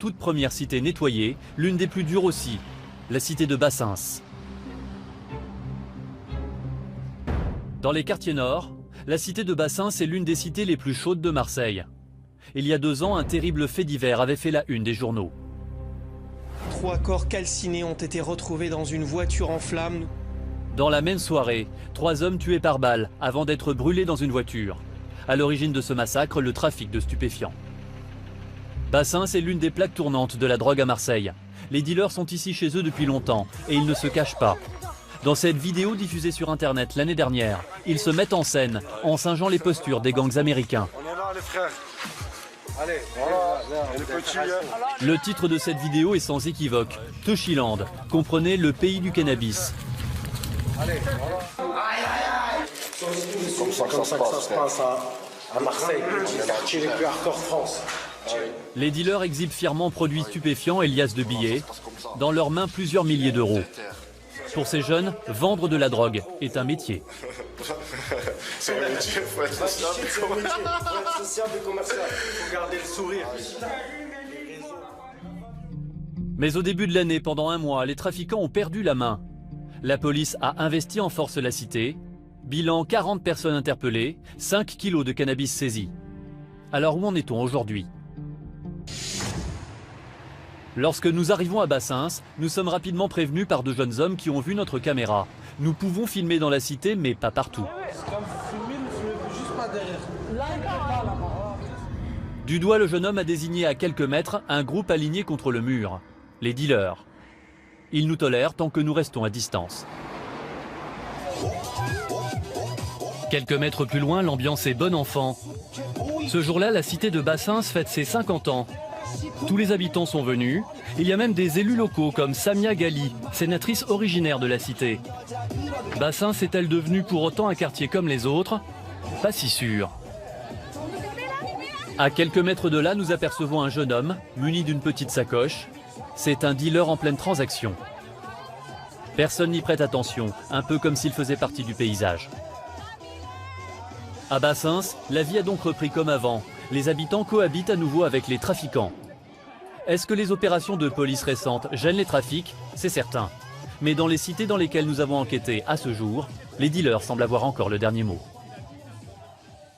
Toute première cité nettoyée, l'une des plus dures aussi, la cité de Bassens. Dans les quartiers nord, la cité de Bassens est l'une des cités les plus chaudes de Marseille. Il y a 2 ans, un terrible fait divers avait fait la une des journaux. 3 corps calcinés ont été retrouvés dans une voiture en flammes. Dans la même soirée, 3 hommes tués par balle avant d'être brûlés dans une voiture. À l'origine de ce massacre, le trafic de stupéfiants. Bassens est l'une des plaques tournantes de la drogue à Marseille. Les dealers sont ici chez eux depuis longtemps et ils ne se cachent pas. Dans cette vidéo diffusée sur internet l'année dernière, ils se mettent en scène en singeant les postures des gangs américains. On est là les frères. Allez, voilà, le petit. Le titre de cette vidéo est sans équivoque, Touchiland, comprenez le pays du cannabis. Allez, voilà. C'est comme ça que ça se passe à Marseille, le quartier les plus hardcore de France. Les dealers exhibent fièrement produits stupéfiants et liasses de billets. Dans leurs mains, plusieurs milliers d'euros. Pour ces jeunes, vendre de la drogue est un métier. C'est un métier, faut être sociable et commercial. Faut garder le sourire. Mais au début de l'année, pendant un mois, les trafiquants ont perdu la main. La police a investi en force la cité. Bilan 40 personnes interpellées, 5 kilos de cannabis saisis. Alors où en est-on aujourd'hui ? Lorsque nous arrivons à Bassens, nous sommes rapidement prévenus par 2 jeunes hommes qui ont vu notre caméra. Nous pouvons filmer dans la cité, mais pas partout. Du doigt, le jeune homme a désigné à quelques mètres un groupe aligné contre le mur. Les dealers. Ils nous tolèrent tant que nous restons à distance. Quelques mètres plus loin, l'ambiance est bon enfant. Ce jour-là, la cité de Bassens fête ses 50 ans. Tous les habitants sont venus. Il y a même des élus locaux comme Samia Ghali, sénatrice originaire de la cité. Bassens est-elle devenue pour autant un quartier comme les autres? Pas si sûr. À quelques mètres de là, nous apercevons un jeune homme muni d'une petite sacoche. C'est un dealer en pleine transaction. Personne n'y prête attention, un peu comme s'il faisait partie du paysage. À Bassens, la vie a donc repris comme avant. Les habitants cohabitent à nouveau avec les trafiquants. Est-ce que les opérations de police récentes gênent les trafics? C'est certain. Mais dans les cités dans lesquelles nous avons enquêté à ce jour, les dealers semblent avoir encore le dernier mot.